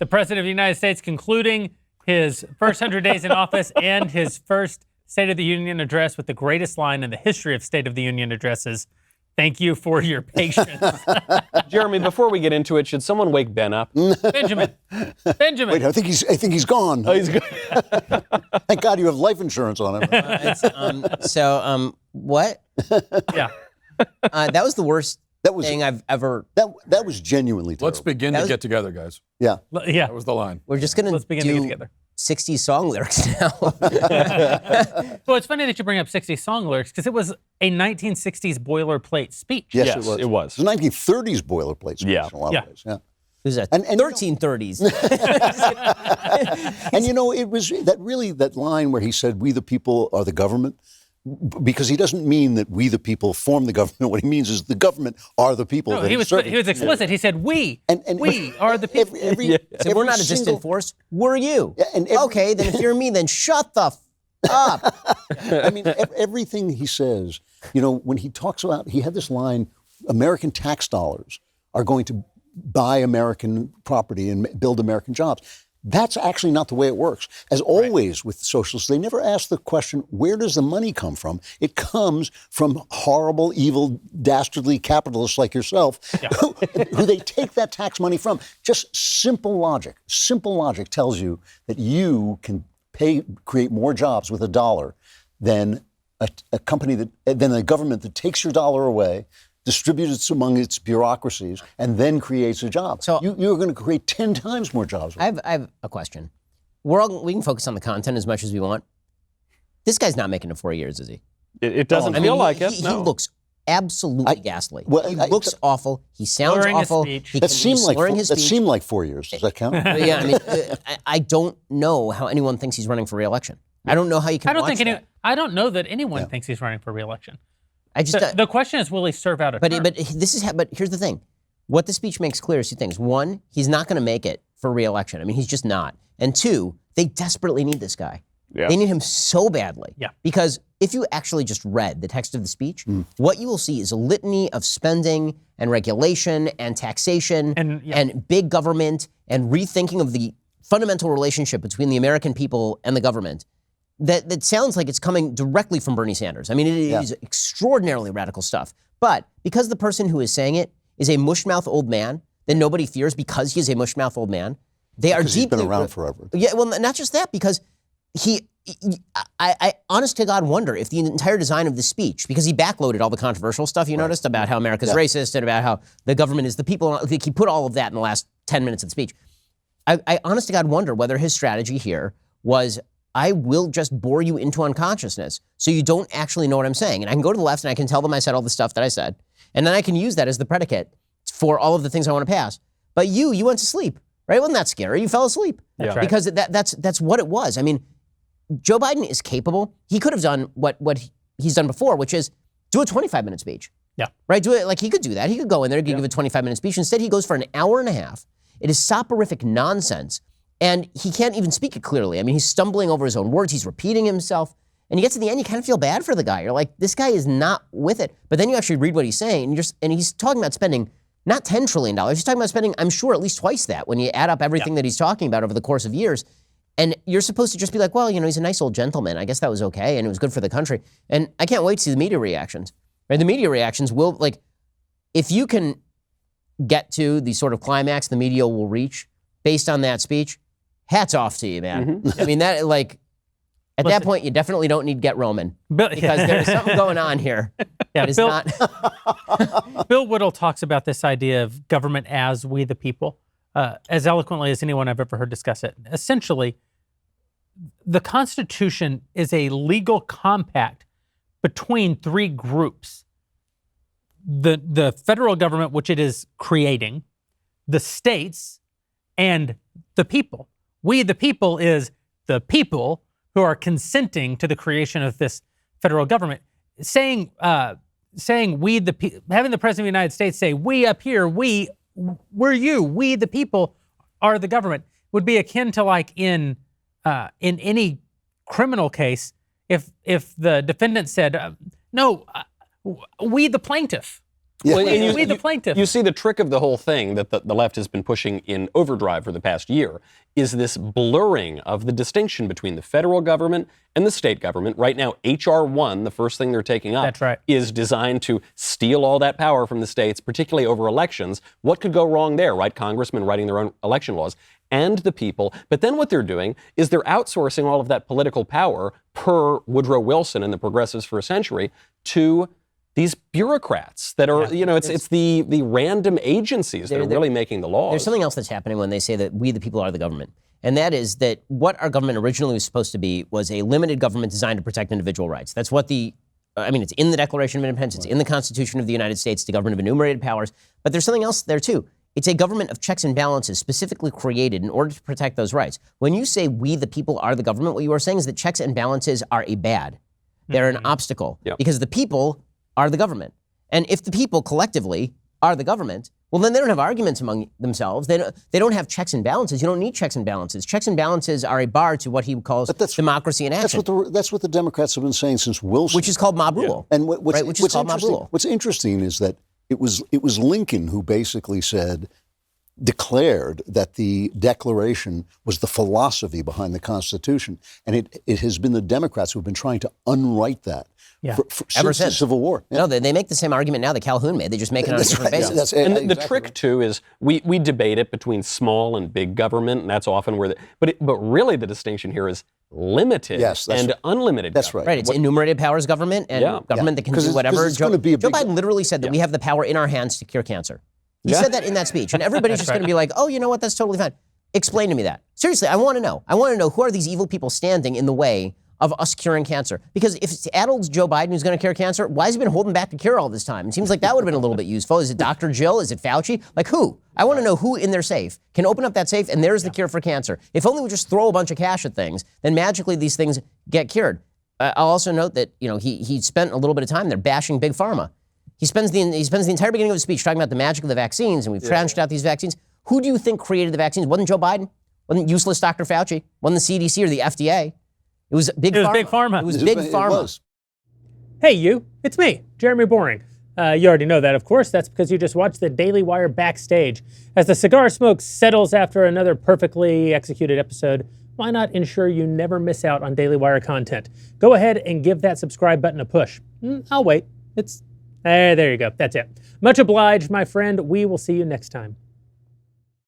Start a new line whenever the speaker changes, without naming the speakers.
The President of the United States concluding his first 100 days in office and his first State of the Union address with the greatest line in the history of State of the Union addresses. Thank you for your patience.
Jeremy, before we get into it, should someone wake Ben up?
Benjamin.
Wait, I think he's gone.
Oh, he's good.
Thank God you have life insurance on him.
What?
Yeah.
That was the worst thing I've ever.
That was genuinely terrible.
Let's begin to get together, guys.
Yeah.
Yeah.
That was the line.
We're just going
Let's begin to get together.
60 song lyrics now.
Well, it's funny that you bring up 60s song lyrics because it was a 1960s boilerplate speech.
Yes,
Yes,
it was.
it was.
It was a 1930s boilerplate speech
Yeah.
in a lot of ways. Yeah.
It was a
And
1330s.
And it was that line where he said, "We the people are the government," because he doesn't mean that we the people form the government. What he means is the government are the people.
No,
that
he was explicit. He said, we are the people.
So we're not a distant force. We're you.
Yeah, and
okay, then if you're me, then shut the up.
I mean, everything he says, when he talks about, he had this line, American tax dollars are going to buy American property and build American jobs. That's actually not the way it works. As always with socialists, they never ask the question, where does the money come from? It comes from horrible, evil, dastardly capitalists like yourself, who they take that tax money from. Just simple logic. Simple logic tells you that you can create more jobs with $1 than a company than a government that takes your dollar away, distributes it among its bureaucracies, and then creates a job. So you're going to create 10 times more jobs.
I have a question. We can focus on the content as much as we want. This guy's not making it 4 years, is he?
It doesn't feel like it.
He looks absolutely ghastly.
Well,
he looks awful. He sounds
slurring his
awful.
speech.
He
That
can be
seemed
slurring his speech.
like 4 years. Does that count?
Yeah, I mean, I don't know how anyone thinks he's running for re-election. I don't know how you can.
I don't know that anyone thinks he's running for re-election.
The
question is, will he serve out a term?
But here's the thing. What the speech makes clear is two things. One, he's not going to make it for re-election. I mean, he's just not. And two, they desperately need this guy.
Yeah.
They need him so badly.
Yeah.
Because if you actually just read the text of the speech, what you will see is a litany of spending and regulation and taxation and big government and rethinking of the fundamental relationship between the American people and the government. That sounds like it's coming directly from Bernie Sanders. I mean, it is extraordinarily radical stuff. But because the person who is saying it is a mushmouth old man that nobody fears because he is a mushmouth old man, they are deeply...
He's been around forever.
Yeah, well, not just that, because I honest to God wonder if the entire design of the speech, because he backloaded all the controversial stuff you noticed about how America's racist and about how the government is the people. He put all of that in the last 10 minutes of the speech. I honest to God wonder whether his strategy here was, I will just bore you into unconsciousness so you don't actually know what I'm saying. And I can go to the left and I can tell them I said all the stuff that I said. And then I can use that as the predicate for all of the things I want to pass. But you went to sleep, right? Wasn't that scary? You fell asleep.
That's right.
Because that's what it was. I mean, Joe Biden is capable. He could have done what he's done before, which is do a 25-minute speech.
Yeah.
Right? Do it like he could do that. He could go in there, give a 25-minute speech. Instead, he goes for an hour and a half. It is soporific nonsense. And he can't even speak it clearly. I mean, he's stumbling over his own words. He's repeating himself. And you get to the end, you kind of feel bad for the guy. You're like, this guy is not with it. But then you actually read what he's saying, and he's talking about spending not $10 trillion. He's talking about spending, I'm sure, at least twice that when you add up everything that he's talking about over the course of years. And you're supposed to just be like, well, he's a nice old gentleman. I guess that was okay, and it was good for the country. And I can't wait to see the media reactions. Right? The media reactions will, if you can get to the sort of climax the media will reach based on that speech, hats off to you, man. Mm-hmm. I mean, that, at that point, you definitely don't need Get Roman because there's something going on here.
Yeah,
it's not.
Bill Whittle talks about this idea of government as we the people as eloquently as anyone I've ever heard discuss it. Essentially, the Constitution is a legal compact between three groups. The federal government, which it is creating, the states, and the people. We the people is the people who are consenting to the creation of this federal government. Saying we the people, having the President of the United States say, we up here, we're you, we the people are the government, would be akin to in any criminal case, if the defendant said, no, we the plaintiff
Yeah.
Well, and
We the plaintiff.
You see the trick of the whole thing that the left has been pushing in overdrive for the past year is this blurring of the distinction between the federal government and the state government. Right now, H.R. 1, the first thing they're taking up,
That's right.
is designed to steal all that power from the states, particularly over elections. What could go wrong there, right? Congressmen writing their own election laws and the people. But then what they're doing is they're outsourcing all of that political power, per Woodrow Wilson and the progressives for a century, to these bureaucrats that are, it's the random agencies that are really making the laws.
There's something else that's happening when they say that we, the people, are the government. And that is that what our government originally was supposed to be was a limited government designed to protect individual rights. That's what it's in the Declaration of Independence, it's in the Constitution of the United States, the government of enumerated powers. But there's something else there too. It's a government of checks and balances specifically created in order to protect those rights. When you say we, the people, are the government, what you are saying is that checks and balances are a bad. They're an obstacle because the people are the government. And if the people collectively are the government, well, then they don't have arguments among themselves. They don't have checks and balances. You don't need checks and balances. Checks and balances are a bar to what he calls democracy in action.
That's what the Democrats have been saying since Wilson.
Which is called mob rule.
And what's interesting is that it was Lincoln who basically declared that the Declaration was the philosophy behind the Constitution. And it has been the Democrats who have been trying to unwrite that since the Civil War.
No, they make the same argument now that Calhoun made. They just make it on a different basis.
And the trick, too, is we debate it between small and big government, and that's often where but really the distinction here is limited and unlimited
That's
government.
Right, it's enumerated powers government and government that can do whatever. Joe Biden literally said that we have the power in our hands to cure cancer. He said that in that speech, and everybody's just going to be like, oh, you know what, that's totally fine. Explain to me that. Seriously, I want to know. I want to know who are these evil people standing in the way of us curing cancer? Because if it's adult Joe Biden who's going to cure cancer, why has he been holding back to cure all this time? It seems like that would have been a little bit useful. Is it Dr. Jill? Is it Fauci? Like who? I want to know who in their safe can open up that safe and there's the cure for cancer. If only we just throw a bunch of cash at things, then magically these things get cured. I'll also note that he spent a little bit of time there bashing Big Pharma. He spends the entire beginning of his speech talking about the magic of the vaccines, and we've tranched out these vaccines. Who do you think created the vaccines? Wasn't Joe Biden? Wasn't useless Dr. Fauci? Wasn't the CDC or the FDA? It was Big Pharma. It was Big Pharma.
Hey, you. It's me, Jeremy Boring. You already know that, of course. That's because you just watched the Daily Wire Backstage. As the cigar smoke settles after another perfectly executed episode, why not ensure you never miss out on Daily Wire content? Go ahead and give that subscribe button a push. I'll wait. There you go. That's it. Much obliged, my friend. We will see you next time.